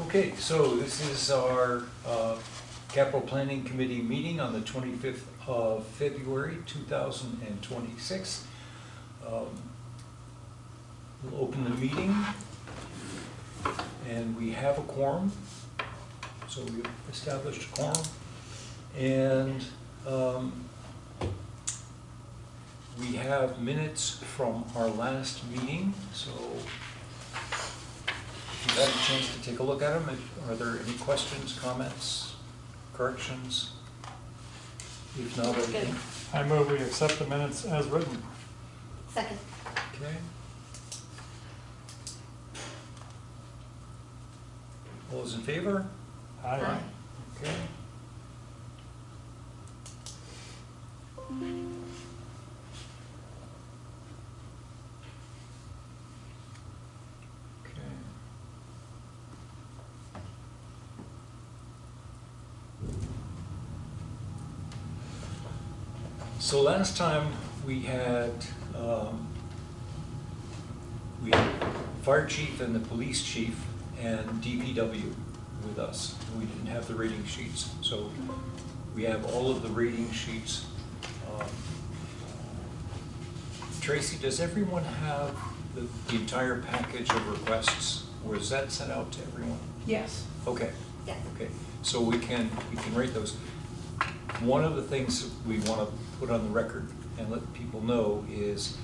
Okay, so this is our Capital Planning Committee meeting on the 25th of February 2026. We'll open the meeting, and we have a quorum, so we've established a quorum, and we have minutes from our last meeting, so you've had a chance to take a look at them. Are there any questions, comments, corrections? If not, I move we accept the minutes as written. Second. okay. All those in favor? Aye. Okay. Okay. So last time we had fire chief and the police chief and DPW with us. We didn't have the rating sheets, so we have all of the rating sheets. Tracy, does everyone have the entire package of requests, or is that sent out to everyone? Yes. Okay. Yes. Okay, so we can rate those. One of the things that we want to put on the record and let people know is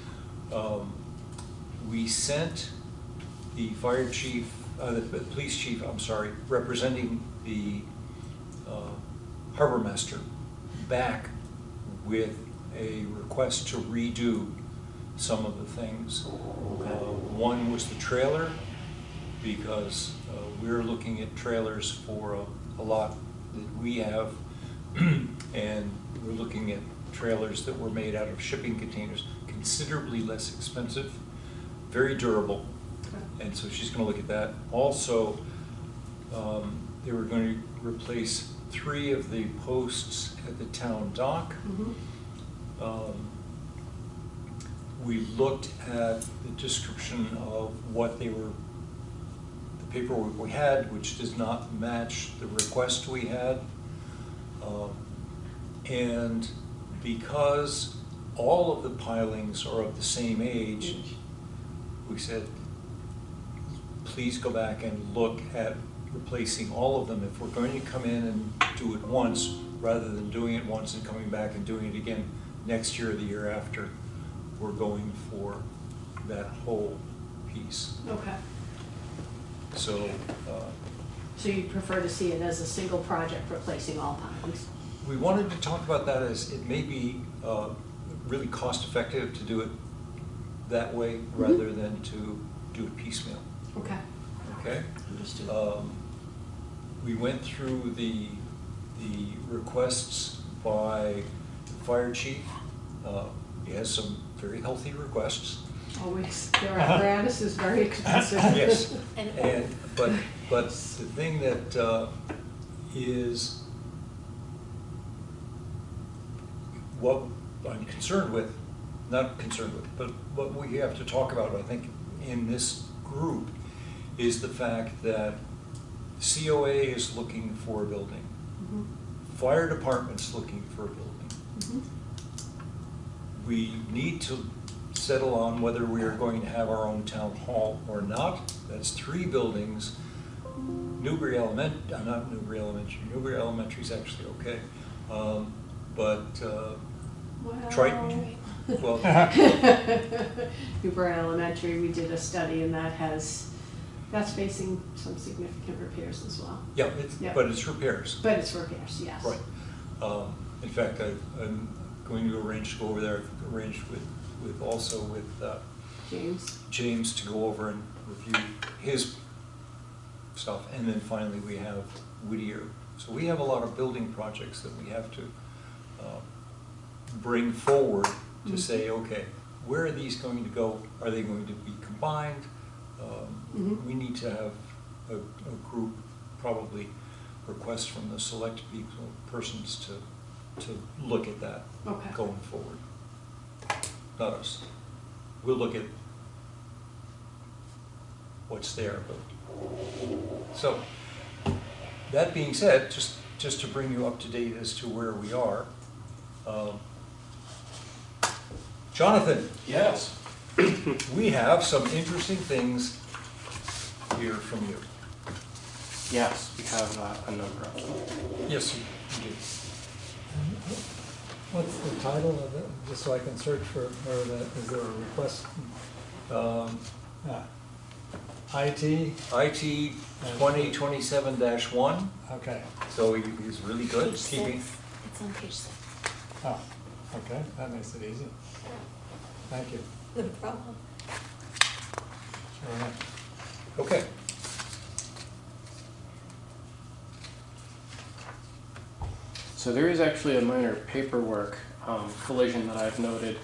we sent the fire chief, the police chief, I'm sorry, representing the harbor master back with a request to redo some of the things. One was the trailer, because we're looking at trailers for a lot that we have, and we're looking at trailers that were made out of shipping containers, considerably less expensive, very durable, and so she's going to look at that. Also, they were going to replace 3 of the posts at the town dock. We looked at the description of what they were, the paperwork we had, which does not match the request we had. And because all of the pilings are of the same age, we said, please go back and look at replacing all of them. If we're going to come in and do it once, rather than doing it once and coming back and doing it again next year or the year after, we're going for that whole piece. Okay. So So you prefer to see it as a single project replacing all pilings? we wanted to talk about that as it may be really cost effective to do it that way rather than to do it piecemeal. Okay. Okay? Understood. We went through the requests by the fire chief. He has some very healthy requests. Always, their apparatus is very expensive. Yes, And but the thing that is what I'm concerned with, not concerned with, but what we have to talk about, I think, in this group is the fact that COA is looking for a building. Fire department's looking for a building. We need to settle on whether we are going to have our own town hall or not. That's 3 buildings. Newbury Elementary is actually okay. But Well, Triton, well, Newbury Elementary, we did a study and that's facing some significant repairs as well. yeah, Yeah. but it's repairs. But it's repairs, yes. Right. In fact, I'm going to arrange to go over there. I've arranged with James to go over and review his stuff, and then finally we have Whittier. So we have a lot of building projects that we have to bring forward to say, okay, where are these going to go? Are they going to be combined? We need to have a group, probably request from the select people, persons to look at that going forward. Not us. We'll look at what's there, but so That being said, just to bring you up to date as to where we are, Jonathan, Yes. we have some interesting things here from you. Yes, we have a number of them. Yes, you do. What's the title of it, just so I can search for, or is there a request? IT, IT 2027-1, okay, so he's really good, Page keeping, 6. It's on page 6. oh, okay, that makes it easy. Thank you. No problem. Sure enough. okay. So there is actually a minor paperwork collision that I've noted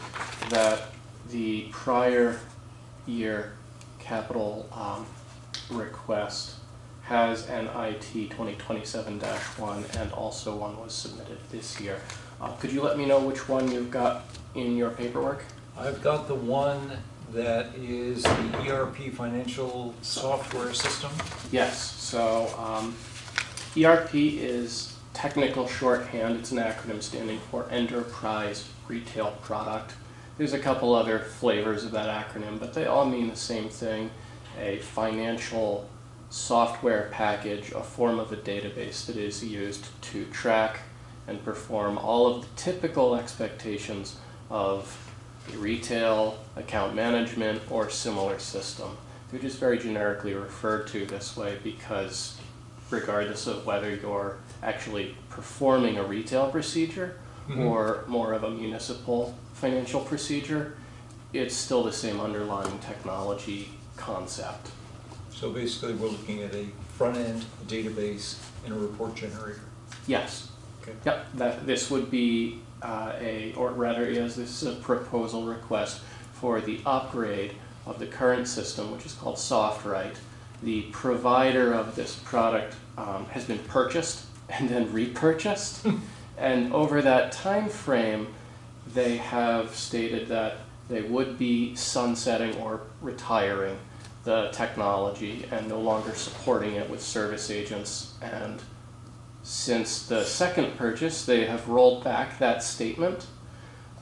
that the prior year capital request has an IT 2027-1 and also one was submitted this year. Could you let me know which one you've got in your paperwork? I've got the one that is the ERP financial software system. Yes, so ERP is technical shorthand. It's an acronym standing for Enterprise Retail Product. There's a couple other flavors of that acronym, but they all mean the same thing: a financial software package, a form of a database that is used to track and perform all of the typical expectations of a retail, account management, or similar system. They're just very generically referred to this way because regardless of whether you're actually performing a retail procedure or more of a municipal financial procedure, it's still the same underlying technology concept. So basically, we're looking at a front-end database and a report generator. Yes. Okay. Yep, this would be or rather, yes, this is a proposal request for the upgrade of the current system, which is called SoftWrite. The provider of this product has been purchased and then repurchased, and over that time frame, they have stated that they would be sunsetting or retiring the technology and no longer supporting it with service agents. And since the second purchase, they have rolled back that statement.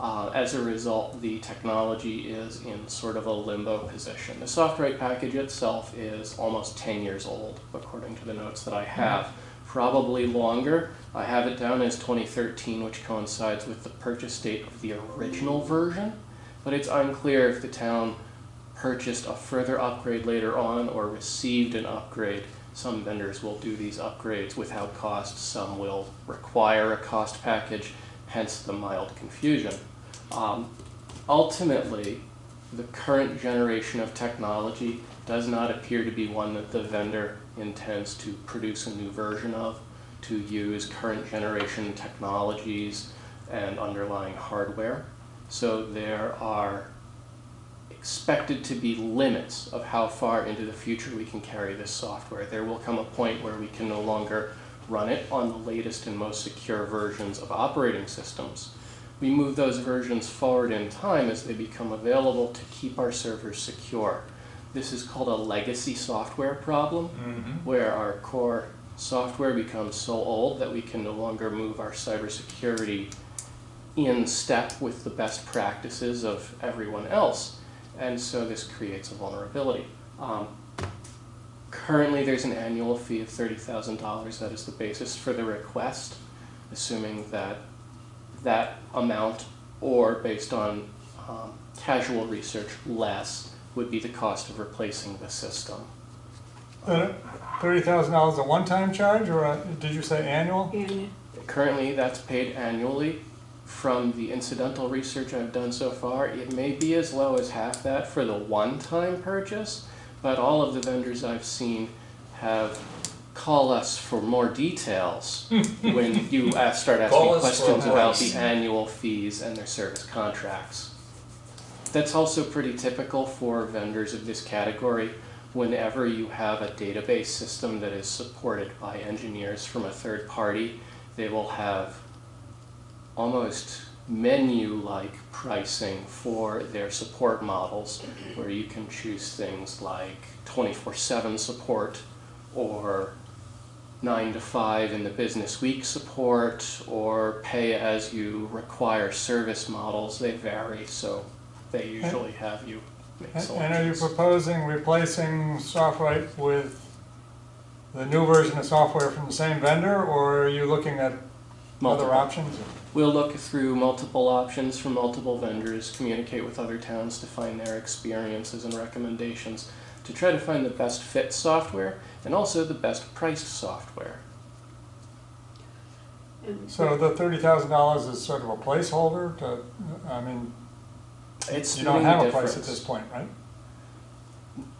As a result, the technology is in sort of a limbo position. The SoftWrite package itself is almost 10 years old, according to the notes that I have. Probably longer. I have it down as 2013, which coincides with the purchase date of the original version, but it's unclear if the town purchased a further upgrade later on or received an upgrade. Some vendors will do these upgrades without cost, some will require a cost package, hence the mild confusion. Ultimately, the current generation of technology does not appear to be one that the vendor intends to produce a new version of, to use current generation technologies and underlying hardware. So there are expected to be limits of how far into the future we can carry this software. There will come a point where we can no longer run it on the latest and most secure versions of operating systems. We move those versions forward in time as they become available to keep our servers secure. This is called a legacy software problem, where our core software becomes so old that we can no longer move our cybersecurity in step with the best practices of everyone else. And so this creates a vulnerability. Currently, there's an annual fee of $30,000. That is the basis for the request, assuming that that amount, or based on casual research, less, would be the cost of replacing the system. $30,000 a one-time charge, or did you say annual? And Currently, that's paid annually. From the incidental research I've done so far, it may be as low as half that for the one-time purchase, but all of the vendors I've seen have call us for more details when you start Call asking us for a questions about price. the annual fees and their service contracts. That's also pretty typical for vendors of this category. Whenever you have a database system that is supported by engineers from a third party, they will have almost menu-like pricing for their support models, where you can choose things like 24/7 support or 9 to 5 in the business week support or pay as you require service models. They vary, so they usually have you make And are you selections. proposing replacing SoftWrite with the new version of software from the same vendor, or are you looking at Multiple. other options? We'll look through multiple options from multiple vendors, communicate with other towns to find their experiences and recommendations, to try to find the best fit software and also the best priced software. And So the $30,000 is sort of a placeholder to, I mean, It's you don't splitting have the a price at difference. this point, right?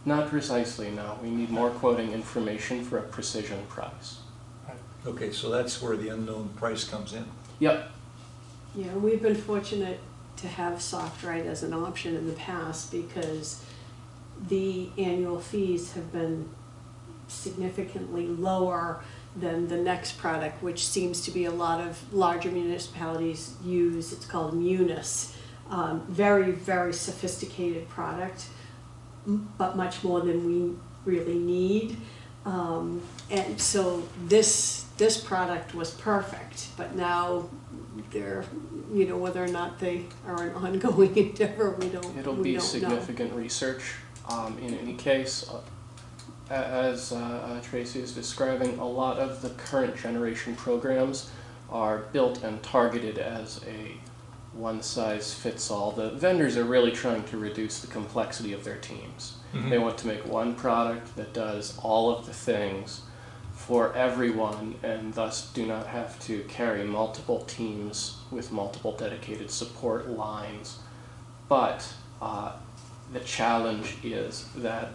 Not precisely, no. We need more quoting information for a precision price. Okay, so that's where the unknown price comes in. Yep. Yeah, and we've been fortunate to have SoftWrite as an option in the past because the annual fees have been significantly lower than the next product, which seems to be a lot of larger municipalities use. It's called Munis. Very, very sophisticated product, but much more than we really need. And so this product was perfect, but now they're, you know, whether or not they are an ongoing endeavor, we don't It'll we be don't significant research. In any case, as Tracy is describing, a lot of the current generation programs are built and targeted as a one-size-fits-all. The vendors are really trying to reduce the complexity of their teams. They want to make one product that does all of the things for everyone and thus do not have to carry multiple teams with multiple dedicated support lines. But the challenge is that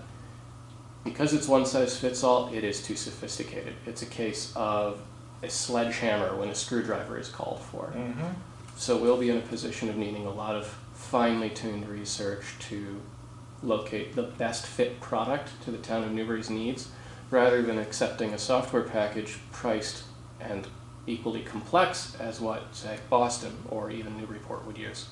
because it's one size fits all, it is too sophisticated. It's a case of a sledgehammer when a screwdriver is called for. So we'll be in a position of needing a lot of finely tuned research to locate the best fit product to the town of Newbury's needs, rather than accepting a software package priced and equally complex as what, say, Boston or even Newburyport would use.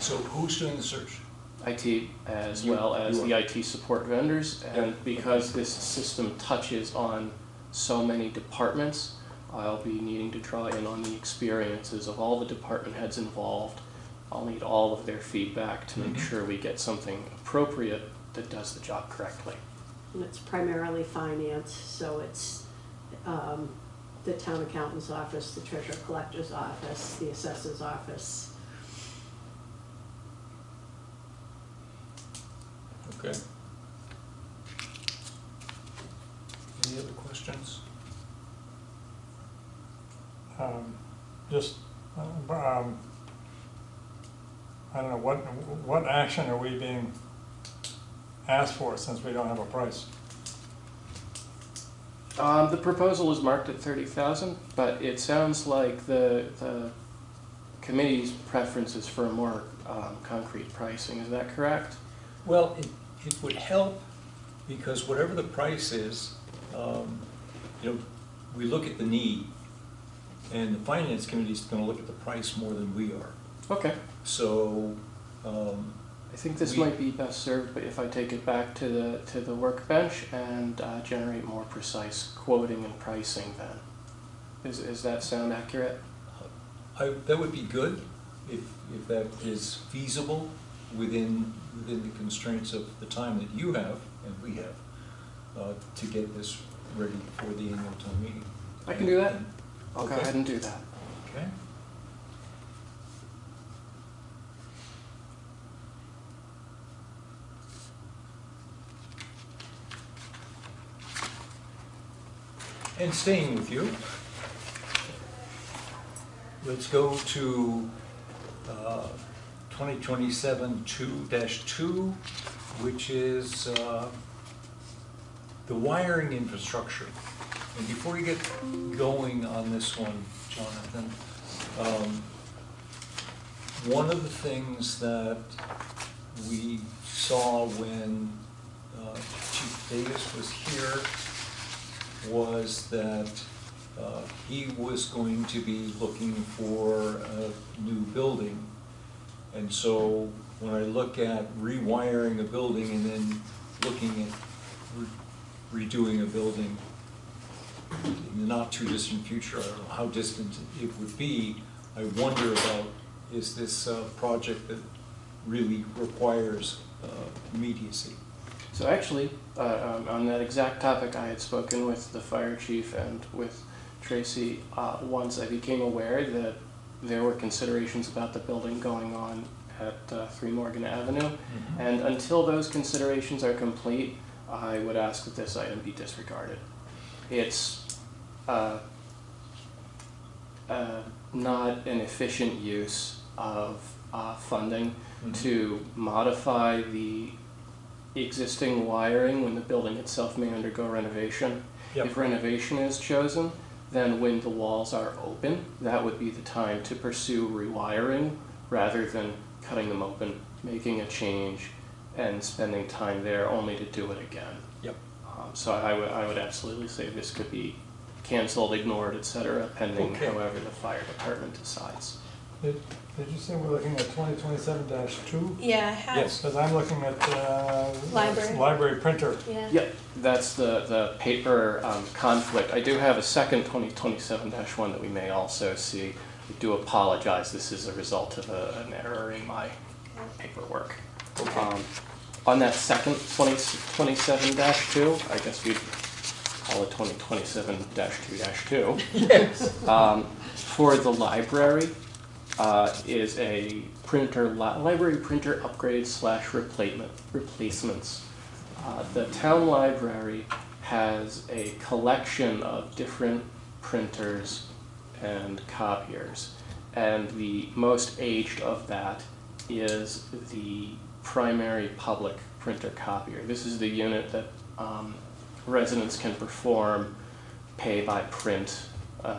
So who's doing the search? IT as You- well as you the are. IT support vendors, and because this system touches on so many departments, I'll be needing to draw in on the experiences of all the department heads involved. I'll need all of their feedback to make sure we get something appropriate that does the job correctly. And it's primarily finance, so it's the town accountant's office, the treasurer collector's office, the assessor's office. Okay. Any other questions? Just, I don't know, what action are we being asked for since we don't have a price? The proposal is marked at 30,000, but it sounds like the committee's preference is for a more concrete pricing. Is that correct? Well, it would help because whatever the price is, we look at the need, and the finance committee is going to look at the price more than we are. Okay. So, I think this We- might be best served, but if I take it back to the workbench and generate more precise quoting and pricing, then is that sound accurate? that would be good if that is feasible within the constraints of the time that you have and we have to get this ready for the annual town meeting. I can do that. I'll go Okay. ahead and do that. Okay. And staying with you, let's go to 2027-2-2, which is the wiring infrastructure. And before you get going on this one, Jonathan, one of the things that we saw when Chief Davis was here was that he was going to be looking for a new building. And so when I look at rewiring a building and then looking at redoing a building, in the not too distant future, I don't know how distant it would be, I wonder about, is this a project that really requires immediacy? So actually, on that exact topic, I had spoken with the fire chief and with Tracy once I became aware that there were considerations about the building going on at 3 Morgan Avenue. And until those considerations are complete, I would ask that this item be disregarded. It's not an efficient use of funding to modify the existing wiring when the building itself may undergo renovation. Yep. If renovation is chosen, then when the walls are open, that would be the time to pursue rewiring rather than cutting them open, making a change, and spending time there only to do it again. Yep. So I would absolutely say this could be canceled, ignored, etc., pending Okay. however the fire department decides. Did you say we're looking at 2027-2? Yeah, I have. Yes. Because I'm looking at Library. library printer. Yeah. Yep, that's the paper conflict. I do have a second 2027-1 that we may also see. I do apologize, this is a result of an error in my paperwork. Okay. On that second 2027-2, I guess we'd call it 2027-2-2. Yes. For the library, is a library printer upgrade / replacements. The town library has a collection of different printers and copiers, and the most aged of that is the primary public printer copier. This is the unit that residents can perform pay by print,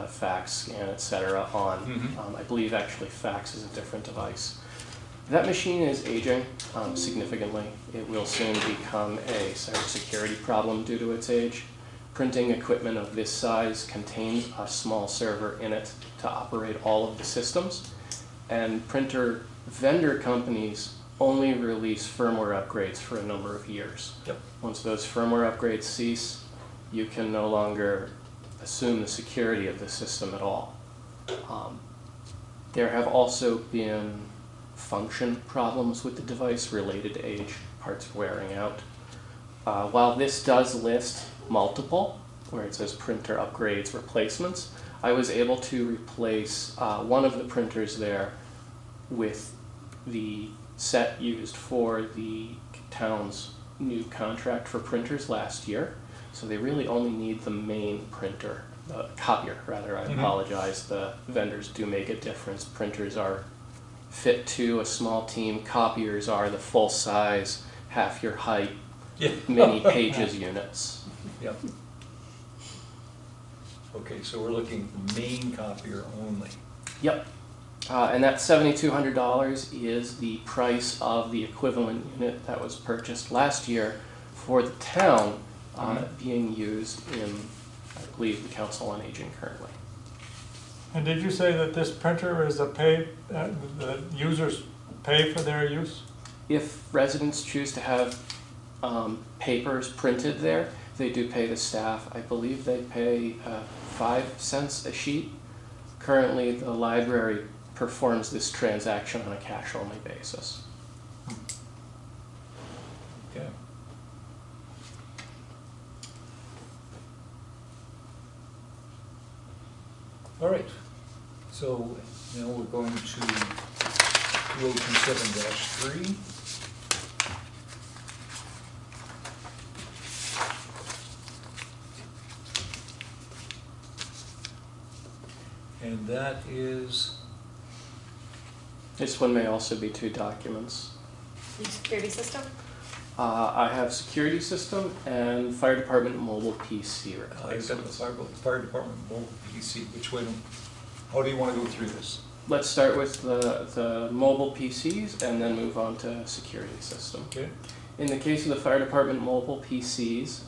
fax, scan, etc. on. I believe actually fax is a different device. That machine is aging significantly. It will soon become a cybersecurity problem due to its age. Printing equipment of this size contains a small server in it to operate all of the systems, and printer vendor companies only release firmware upgrades for a number of years. Yep. Once those firmware upgrades cease, you can no longer assume the security of the system at all. There have also been function problems with the device related to age, parts wearing out. While this does list multiple, where it says printer upgrades, replacements, I was able to replace one of the printers there with the set used for the town's new contract for printers last year. So they really only need the main printer, copier rather, I apologize. The vendors do make a difference. Printers are fit to a small team, copiers are the full size, half your height, Yeah. many pages units. Yep. Okay, so we're looking at the main copier only. Yep. And that $7,200 is the price of the equivalent unit that was purchased last year for the town being used in, I believe, the Council on Aging currently. And did you say that this printer is a paid, the users pay for their use? If residents choose to have papers printed there, they do pay the staff. I believe they pay 5 cents a sheet. Currently, the library performs this transaction on a cash-only basis. Okay. All right, so now we're going to 2027-3. And that is, This one may also be 2 documents. Your security system? I have security system and fire department mobile PC I've got the replacements. fire department mobile PC. How do you want to go through this? Let's start with the mobile PCs and then move on to security system. Okay. In the case of the fire department mobile PCs,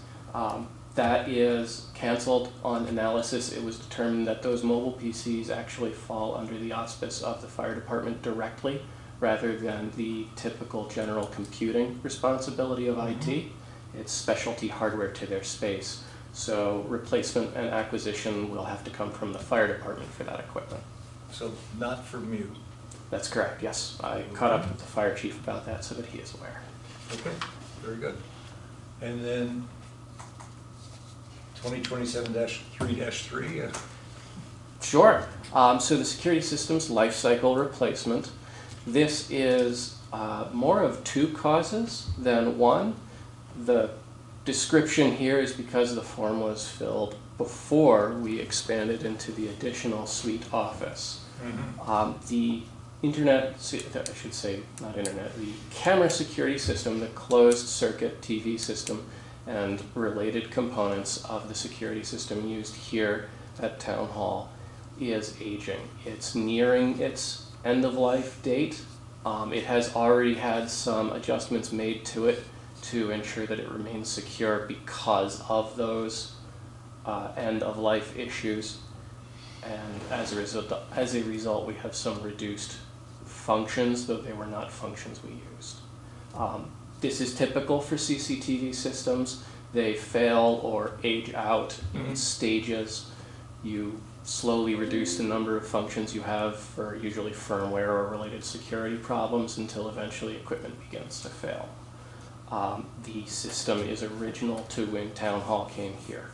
that is canceled on analysis. It was determined that those mobile PCs actually fall under the auspice of the fire department directly, rather than the typical general computing responsibility of IT. It's specialty hardware to their space. So replacement and acquisition will have to come from the fire department for that equipment. So not from you. That's correct, yes. I caught up with the fire chief about that so that he is aware. Okay, very good. And then 2027-3-3, Sure. So the security systems life cycle replacement. This is more of two causes than one. The description here is because the form was filled before we expanded into the additional suite office. The internet, I should say not internet, the camera security system, the closed circuit TV system, and related components of the security system used here at Town Hall is aging. It's nearing its end-of-life date. It has already had some adjustments made to it to ensure that it remains secure because of those end-of-life issues. And as a result, we have some reduced functions, though they were not functions we used. This is typical for CCTV systems. They fail or age out in stages. You slowly reduce the number of functions you have for usually firmware or related security problems until eventually equipment begins to fail. The system is original to when Town Hall came here.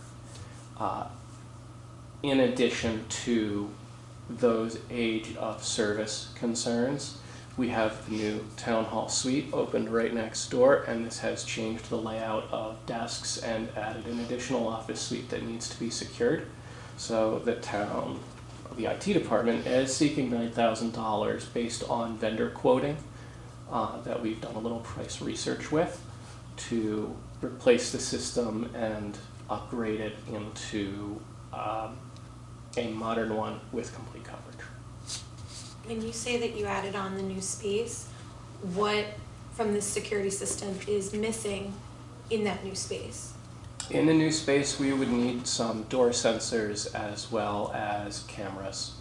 In addition to those age of service concerns, we have the new Town Hall suite opened right next door, and this has changed the layout of desks and added an additional office suite that needs to be secured. So the IT department is seeking $9,000 based on vendor quoting that we've done a little price research with to replace the system and upgrade it into a modern one with complete coverage. When you say that you added on the new space, what from this security system is missing in that new space? In the new space, we would need some door sensors as well as cameras.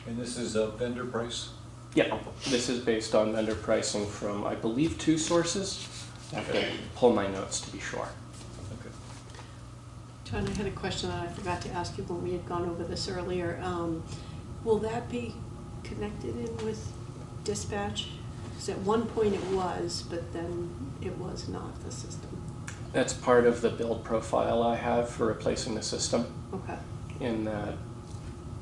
and this is a vendor price? Yeah, this is based on vendor pricing from, I believe, 2 sources. I have to pull my notes to be sure. Okay. John, I had a question that I forgot to ask you when we had gone over this earlier. Will that be connected in with dispatch? Because at one point it was, but then it was not the system. That's part of the build profile I have for replacing the system. Okay. In that,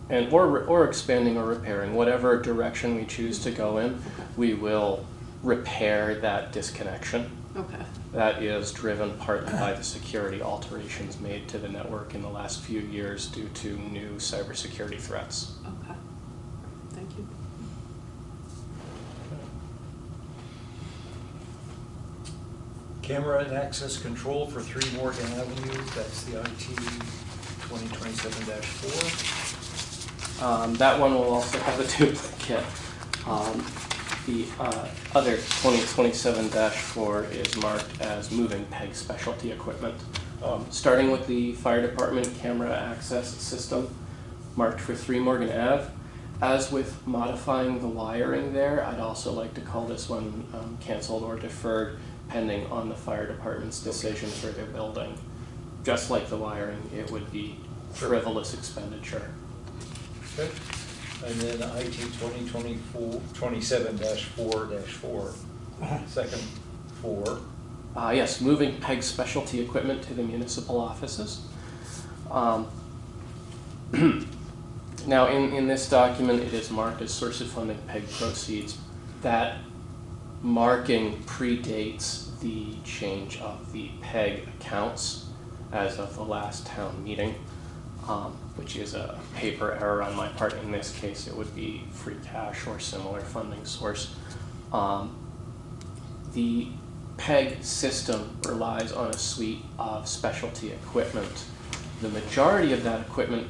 and or expanding or repairing, whatever direction we choose to go in, we will repair that disconnection. Okay. That is driven partly by the security alterations made to the network in the last few years due to new cybersecurity threats. Okay. Thank you. Camera and access control for 3 Morgan Avenue, that's the IT 2027-4. That one will also have a duplicate. The other 2027-4 is marked as moving PEG specialty equipment. Starting with the fire department camera access system, marked for 3 Morgan Ave. As with modifying the wiring there, I'd also like to call this one canceled or deferred, pending on the fire department's decision for their building. Just like the wiring, it would be frivolous expenditure. Okay. And then IT 2027-4-4, second 4. Yes, moving PEG specialty equipment to the municipal offices. Now, in this document, it is marked as source of funding PEG proceeds. That marking predates the change of the PEG accounts as of the last town meeting, which is a paper error on my part. In this case, it would be free cash or similar funding source. The PEG system relies on a suite of specialty equipment. The majority of that equipment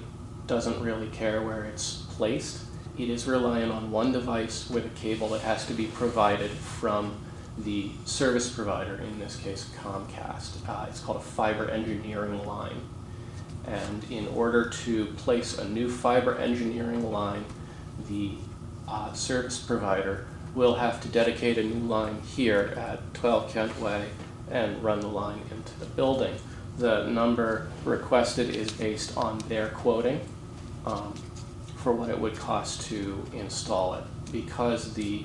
doesn't really care where it's placed. It is reliant on one device with a cable that has to be provided from the service provider, in this case Comcast. It's called a fiber engineering line. And in order to place a new fiber engineering line, the service provider we'll have to dedicate a new line here at 12 Kent Way and run the line into the building. The number requested is based on their quoting for what it would cost to install it. Because the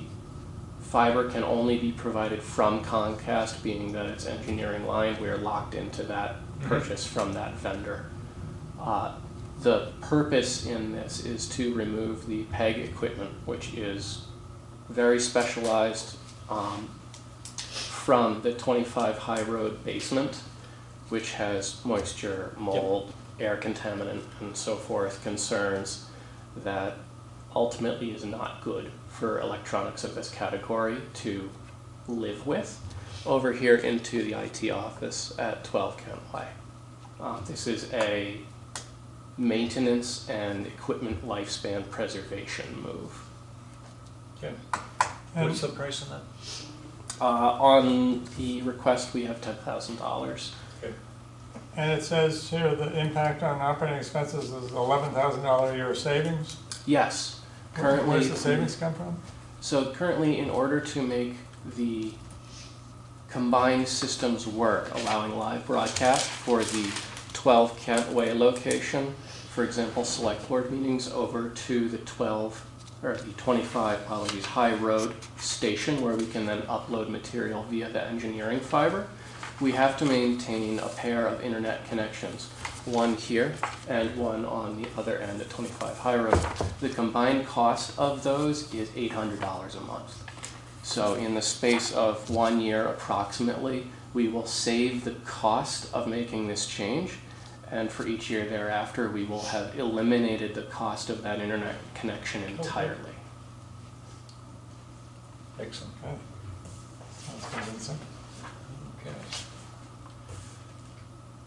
fiber can only be provided from Comcast, being that it's engineering line, we're locked into that purchase from that vendor. The purpose in this is to remove the PEG equipment, which is very specialized from the 25 High Road basement, which has moisture, mold, air contaminant, and so forth concerns that ultimately is not good for electronics of this category to live with, over here into the IT office at 12 Kent Way. This is a maintenance and equipment lifespan preservation move. Okay. And- What's the price on that? On the request, we have $10,000. Okay. And it says here the impact on operating expenses is $11,000 a year savings. Yes, currently. Where's the savings come from? So currently, in order to make the combined systems work, allowing live broadcast for the 12 Kent Way location, for example, select board meetings over to the 25 High Road station, where we can then upload material via the engineering fiber, we have to maintain a pair of internet connections, one here and one on the other end at 25 High Road. The combined cost of those is $800 a month. So in the space of 1 year approximately, we will save the cost of making this change, and for each year thereafter, we will have eliminated the cost of that internet connection entirely. Excellent. Okay. Sounds convincing. Okay.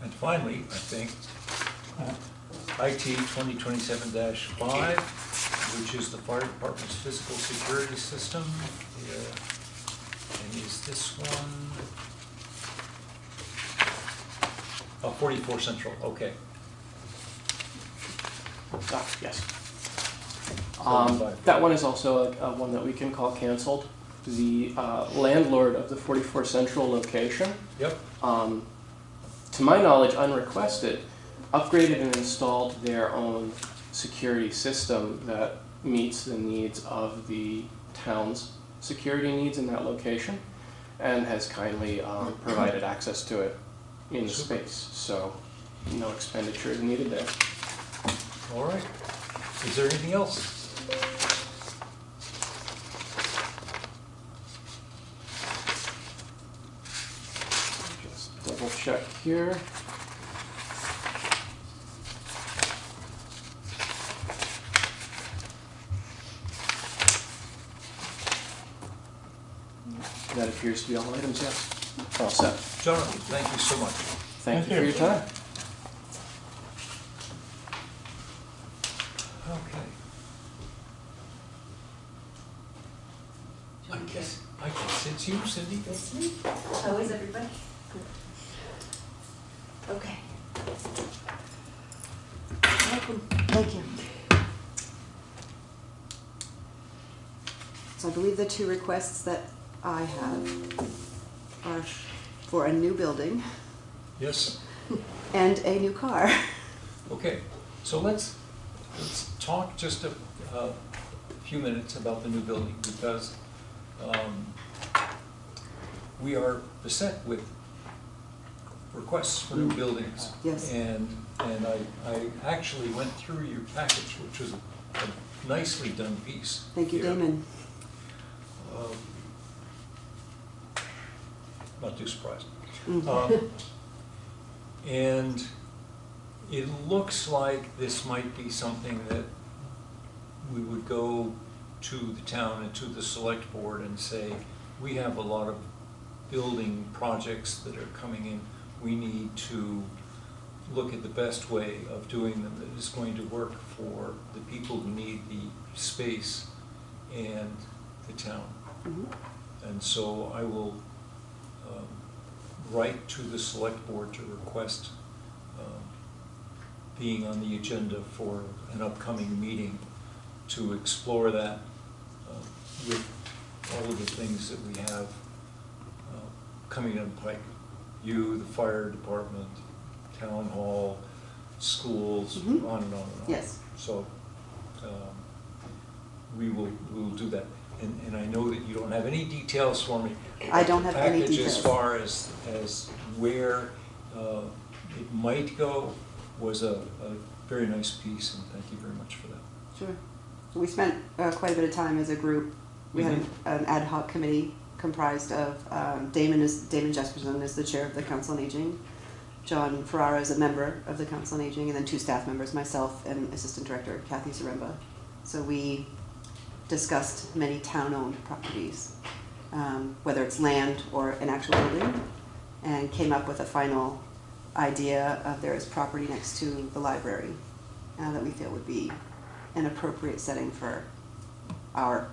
And finally, I think, IT 2027-5, which is the fire department's physical security system. And is this one? Oh, 44 Central, okay. Yes. 75. That one is also one that we can call canceled. The landlord of the 44 Central location, Yep, to my knowledge, unrequested, upgraded and installed their own security system that meets the needs of the town's security needs in that location, and has kindly provided access to it in the Super. space. So no expenditure is needed there. all right. Is there anything else? Just double check here. That appears to be all items, yes. All set. Jonathan, thank you so much. Thank Thank you for you. your time. Okay. I guess it's you, Cindy. It's me. How is everybody? Okay. Welcome. Thank you. So I believe the two requests that I have are for a new building Yes. and a new car. Okay, so let's talk just a few minutes about the new building, because we are beset with requests for new buildings. Yes. And I actually went through your package, which was a nicely done piece. Thank you, here. Damon. Not too surprised. Mhm. And it looks like this might be something that we would go to the town and to the select board and say, we have a lot of building projects that are coming in. We need to look at the best way of doing them that is going to work for the people who need the space and the town. Mhm. And so I will write to the select board to request being on the agenda for an upcoming meeting to explore that with all of the things that we have coming in pike. You, the fire department, town hall, schools, Mhm. on and on and on. Yes. So we will do that. And I know that you don't have any details for me. I don't have any Package details. as far as where it might go was a very nice piece, and thank you very much for that. Sure. We spent quite a bit of time as a group. We had an ad hoc committee comprised of Damon Jesperson is the chair of the Council on Aging. John Ferrara is a member of the Council on Aging, and then 2 staff members, myself and Assistant Director Kathy Zaremba. So we discussed many town-owned properties, whether it's land or an actual building, and came up with a final idea of there is property next to the library that we feel would be an appropriate setting for our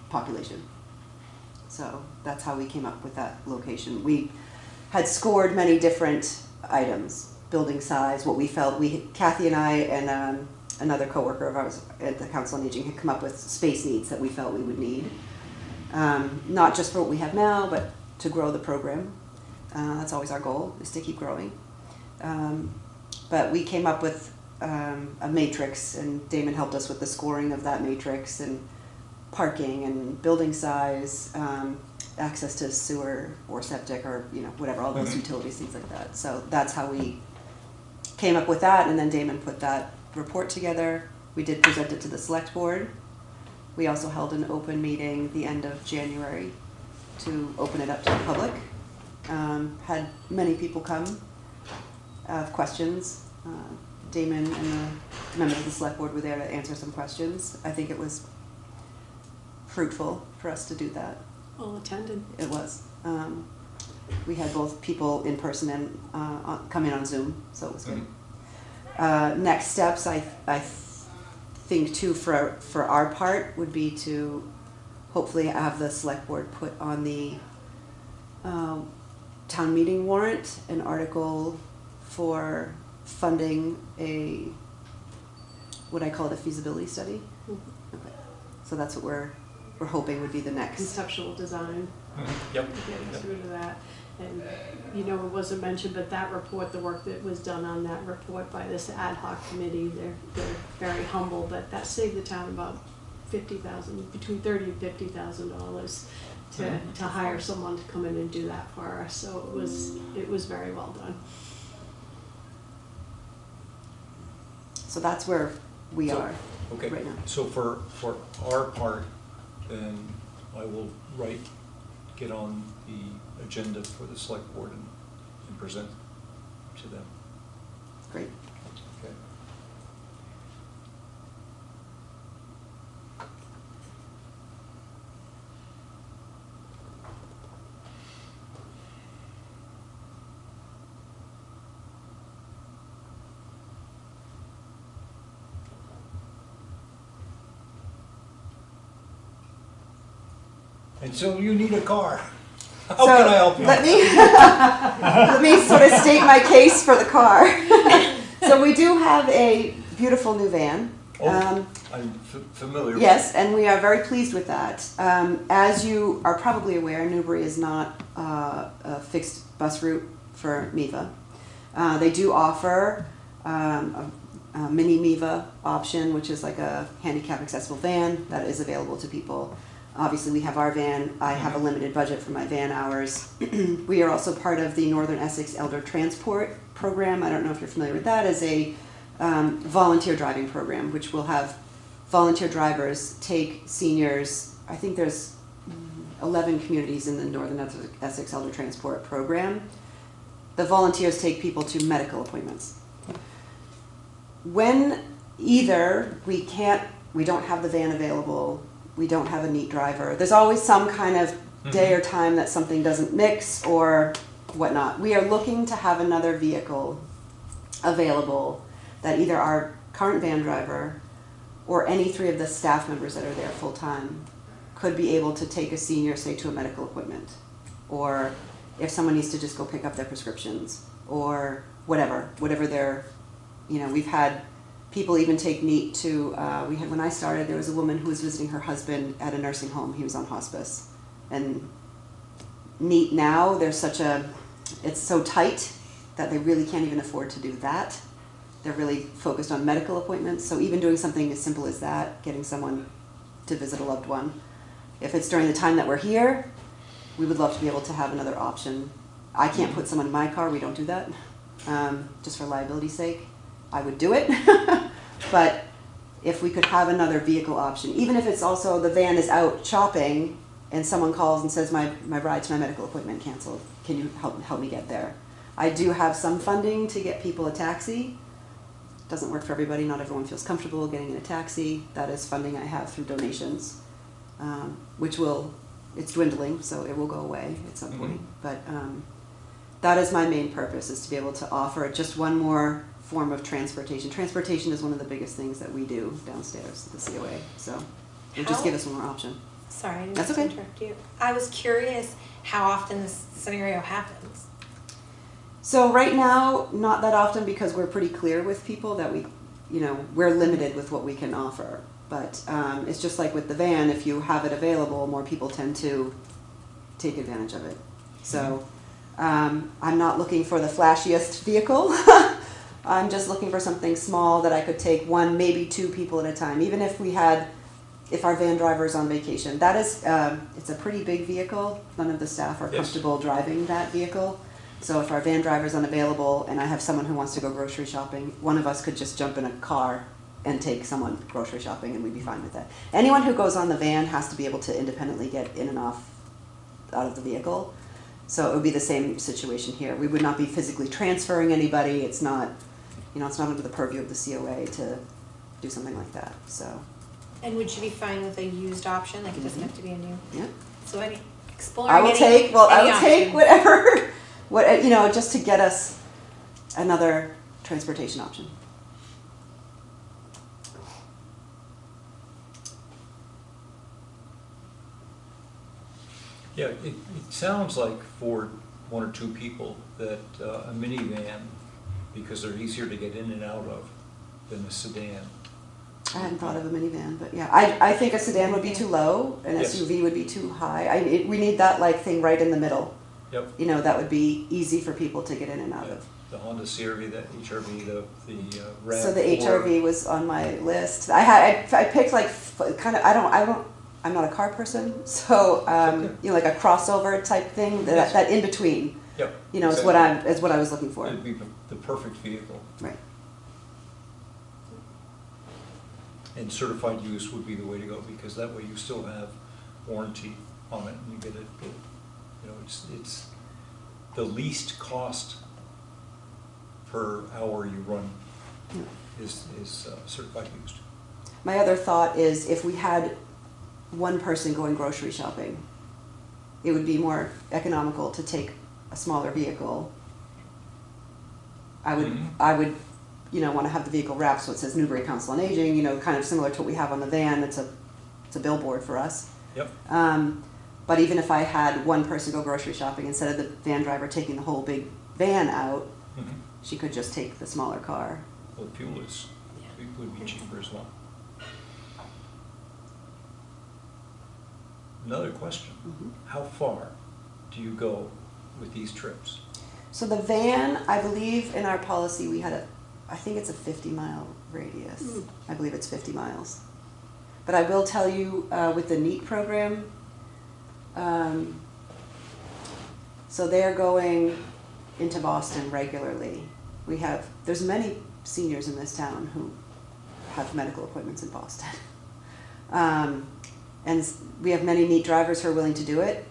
population. So that's how we came up with that location. We had scored many different items, building size, what we felt, Kathy and I and another coworker of ours at the Council on Aging had come up with space needs that we felt we would need. Not just for what we have now, but to grow the program. That's always our goal, is to keep growing. But we came up with a matrix, and Damon helped us with the scoring of that matrix, and parking and building size, access to sewer or septic or whatever, all those utilities, things like that. So that's how we came up with that, and then Damon put that report together. We did present it to the select board. We also held an open meeting the end of January to open it up to the public. Had many people come, questions. Damon and the members of the select board were there to answer some questions. I think it was fruitful for us to do that. All attended. It was. We had both people in person and come in on Zoom, so it was good. Next steps, I think too, for our part, would be to hopefully have the select board put on the town meeting warrant an article for funding what I call it, a feasibility study. Okay. So that's what we're hoping would be the next. Conceptual design. Yep. Getting Yep. through to that. And, it wasn't mentioned, but that report, the work that was done on that report by this ad hoc committee, they're very humble, but that saved the town about $50,000, between $30,000 and $50,000 to hire someone to come in and do that for us. So it was very well done. So that's where we So- are Okay, right now. so for our part, then I will get on the agenda for the select board and present to them. Great. Okay. And so you need a car. How can I help you? Let me sort of state my case for the car. So we do have a beautiful new van. Oh, I'm familiar with Yes, and we are very pleased with that. As you are probably aware, Newbury is not a fixed bus route for MIVA. They do offer a mini MIVA option, which is like a handicap accessible van that is available to people. Obviously, we have our van. I have a limited budget for my van hours. We are also part of the Northern Essex Elder Transport Program. I don't know if you're familiar with that. It's a volunteer driving program, which will have volunteer drivers take seniors. I think there's 11 communities in the Northern Essex Elder Transport Program. The volunteers take people to medical appointments. When either we don't have the van available, we don't have a neat driver, there's always some kind of day or time that something doesn't mix or whatnot. We are looking to have another vehicle available that either our current van driver or any 3 of the staff members that are there full time could be able to take a senior, say, to a medical appointment, or if someone needs to just go pick up their prescriptions, or whatever they're, we've had people even take NEAT to, when I started, there was a woman who was visiting her husband at a nursing home. He was on hospice. And NEAT now, it's so tight that they really can't even afford to do that. They're really focused on medical appointments, so even doing something as simple as that, getting someone to visit a loved one. If it's during the time that we're here, we would love to be able to have another option. I can't put someone in my car, we don't do that, just for liability's sake. I would do it, but if we could have another vehicle option, even if it's also the van is out shopping and someone calls and says my ride to my medical appointment canceled, can you help me get there? I do have some funding to get people a taxi. Doesn't work for everybody, not everyone feels comfortable getting in a taxi. That is funding I have through donations, it's dwindling, so it will go away at some point. But that is my main purpose, is to be able to offer just one more form of transportation. Transportation is one of the biggest things that we do downstairs at the COA, so it just give us one more option. Sorry, I didn't That's mean to okay. interrupt you. I was curious how often this scenario happens. So right now, not that often, because we're pretty clear with people that we're limited with what we can offer. But it's just like with the van, if you have it available, more people tend to take advantage of it. So I'm not looking for the flashiest vehicle. I'm just looking for something small that I could take one, maybe two people at a time. Even if our van driver is on vacation. That is, it's a pretty big vehicle. None of the staff are comfortable driving that vehicle. So if our van driver is unavailable and I have someone who wants to go grocery shopping, one of us could just jump in a car and take someone grocery shopping, and we'd be fine with that. Anyone who goes on the van has to be able to independently get in and out of the vehicle. So it would be the same situation here. We would not be physically transferring anybody. It's not, it's not under the purview of the COA to do something like that. So. And would you be fine with a used option? Like, it doesn't have to be a new. Yeah. So exploring I will take option. whatever, just to get us another transportation option. Yeah, it sounds like for one or two people that a minivan, because they're easier to get in and out of than a sedan. I hadn't thought of a minivan, but yeah, I think a sedan would be too low, an Yes. SUV would be too high. We need that thing right in the middle. Yep. That would be easy for people to get in and out of. The Honda CR-V, the HRV, the RAV4. So the HRV was on my list. I picked I'm not a car person, so like a crossover type thing, that in between. Yep. Is what I was looking for. It'd be the perfect vehicle. Right. And certified use would be the way to go, because that way you still have warranty on it, and you get it. It's the least cost per hour you run is certified used. My other thought is, if we had one person going grocery shopping, it would be more economical to take a smaller vehicle. I would want to have the vehicle wrapped so it says Newbury Council on Aging, kind of similar to what we have on the van. It's a billboard for us. Yep. But even if I had one person go grocery shopping, instead of the van driver taking the whole big van out, she could just take the smaller car. Well, fuel would be cheaper as well. Another question. How far do you go with these trips? So the van, I believe in our policy we had I think it's a 50-mile radius. I believe it's 50 miles. But I will tell you, with the NEAT program, so they're going into Boston regularly. There's many seniors in this town who have medical appointments in Boston. And we have many NEAT drivers who are willing to do it.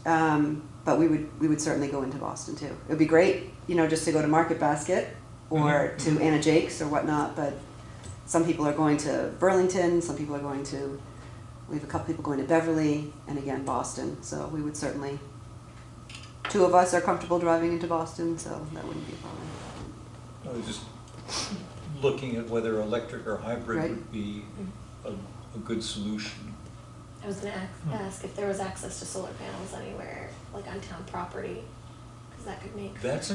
But we would certainly go into Boston too. It would be great, just to go to Market Basket or to Anna Jake's or whatnot, but some people are going to Burlington, some people are we have a couple people going to Beverly, and again, Boston. So we would certainly, two of us are comfortable driving into Boston, so that wouldn't be a problem. I was just looking at whether electric or hybrid Right. would be a good solution. I was going to ask if there was access to solar panels anywhere, like on town property, because that could make. That's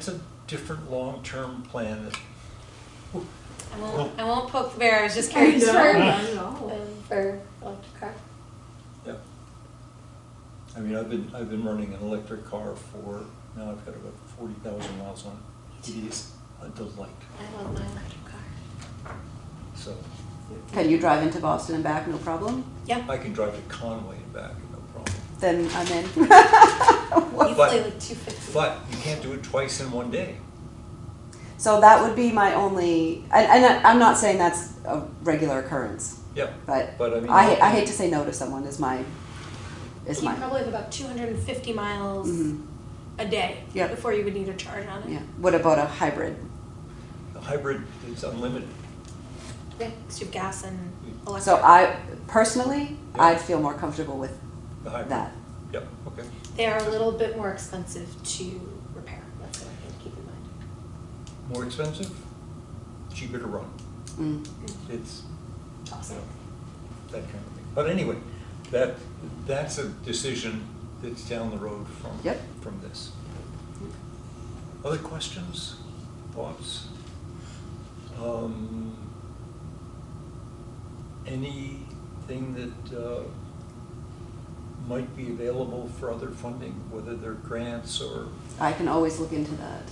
a different long-term plan. I won't poke the bear. I was just curious I know. for electric car. Yeah. mean, I've been running an electric car for, now I've got about 40,000 miles on it. It is a delight, I love my electric car. so. Can you drive into Boston and back, no problem? Yeah, I can drive to Conway and back, no problem. Then I'm in. easily like 250. But you can't do it twice in one day. So that would be my only, and I'm not saying that's a regular occurrence, Yeah, but but I mean. I hate to say no to someone is my, You probably have about 250 miles Mhm. a day Yep. before you would need a charge on it. Yeah. What about a hybrid? The hybrid is unlimited. Yeah, 'cause you have gas and electric. So I, personally, Yeah. I'd feel more comfortable with The hybrid. that. Yep, okay. They are a little bit more expensive to repair. That's what I think to keep in mind. More expensive, cheaper to run. Mm. It's, you Awesome. know, that kind of thing. But anyway, that's a decision that's down the road Yep. from this. Other questions, thoughts? Anything that might be available for other funding, whether they're grants or, I can always look into that.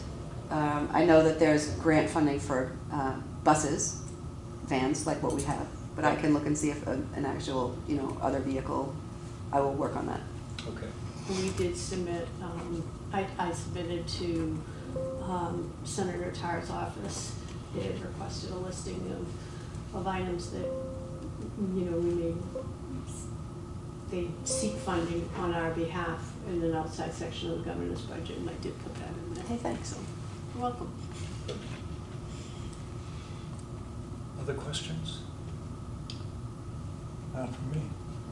I know that there's grant funding for buses, vans, like what we have, but I can look and see if an actual, other vehicle, I will work on that. okay. We did submit, I submitted to Senator Tarr's office. They had requested a listing of items that, they seek funding on our behalf in an outside section of the governor's budget, and I did put that in there. Hey, thanks. So, you're welcome. Other questions? Not for me.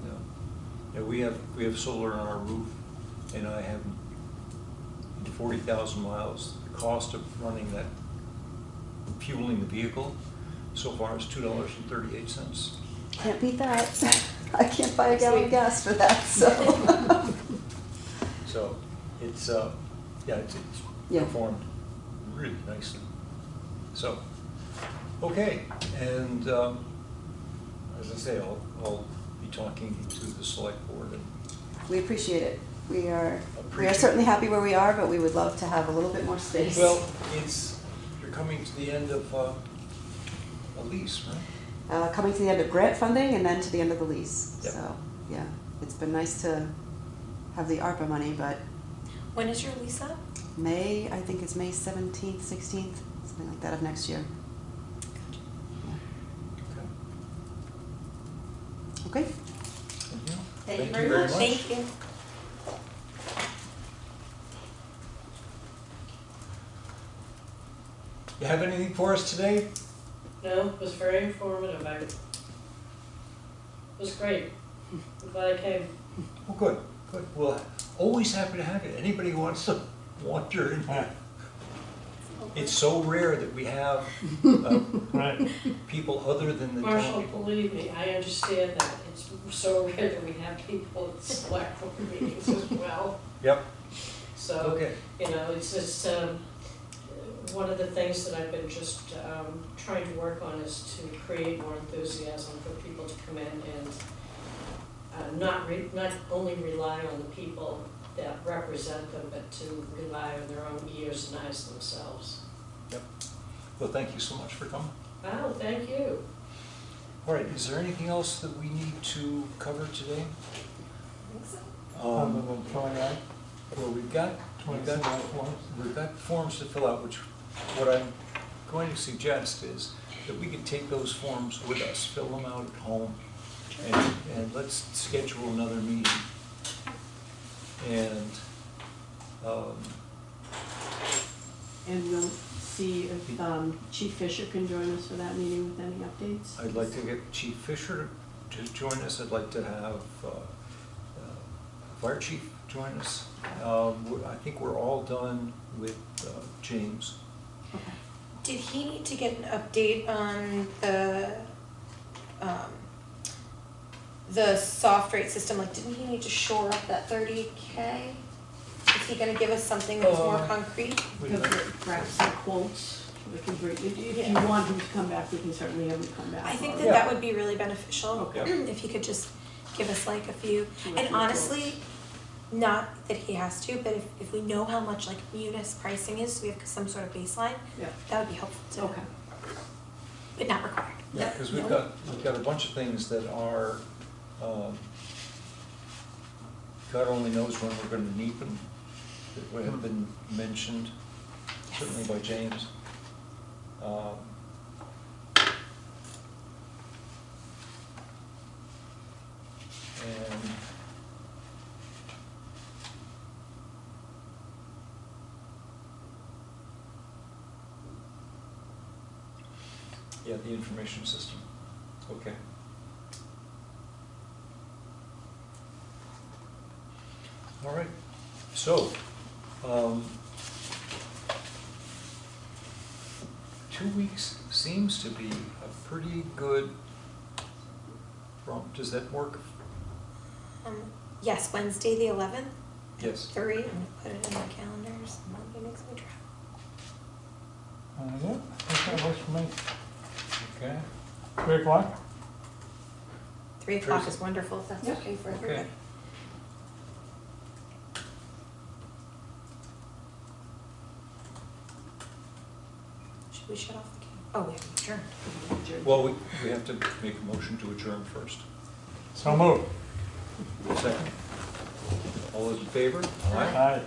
No. Yeah, we have solar on our roof, and I have 40,000 miles. The cost of running that, fueling the vehicle so far is $2.38. Can't beat that. I can't buy a gallon of gas for that, so. So it's, it's Yeah. performed really nicely. So, okay, and as I say, I'll be talking to the select board and We appreciate it. We are Appreciate certainly happy where we are, but we would love to have a little bit more space. well, you're coming to the end of a lease, right? Coming to the end of grant funding and then to the end of the lease. Yep. So, yeah, it's been nice to have the ARPA money, but When is your lease up? May, I think it's May 17th, 16th, something like that of next year. Okay. Okay? Thank you very much. Thank you. You have anything for us today? No, it was very informative. It was great. I'm glad I came. Well, good, good. Well, always happy to have you. Anybody who wants to wander in here. It's so rare that we have Right. people other than the town Marshall, people. believe me, I understand that. It's so rare that we have people at select board meetings as well. Yep, So, okay. it's just, one of the things that I've been just trying to work on is to create more enthusiasm for people to come in and not only rely on the people that represent them, but to rely on their own ears and eyes themselves. Yep. Well, thank you so much for coming. Oh, thank you. All right, is there anything else that we need to cover today? Other than filling out Well, we've got forms to fill out, which what I'm going to suggest is that we can take those forms with us, fill them out at home, and let's schedule another meeting. And, And we'll see if Chief Fisher can join us for that meeting with any updates. I'd like to get Chief Fisher to join us. I'd like to have Fire Chief join us. I think we're all done with James. Did he need to get an update on the soft rate system? Like, didn't he need to shore up that 30K? Is he gonna give us something that's more concrete? Wait a He'll minute. grab some quotes. We can bring, if you want him to come back, we can certainly have him come back. I think or- that that would be really beneficial, Okay. if he could just give us like a few. Two or And three honestly, not that he has to, but if we know how much like Munis pricing is, so we have some sort of baseline, Yeah. that would be helpful too. Okay. But not required. Yeah, because we've got a bunch of things that are, God only knows when we're gonna need them, that would have been mentioned, certainly by James. And yeah, the information system, okay. All right, so, 2 weeks seems to be a pretty good, does that work? Yes, Wednesday the 11th, Yes. 3, I'm gonna put it in my calendars, Monday makes me travel. Yeah, I think that works for me. Okay. 3 o'clock? 3 o'clock Tracy. is wonderful, if that's Yeah. okay for Okay. everybody. Should we shut off the camera? Oh, we haven't adjourned. Well, we have to make a motion to adjourn first. So moved. Second. All those in favor? Aye.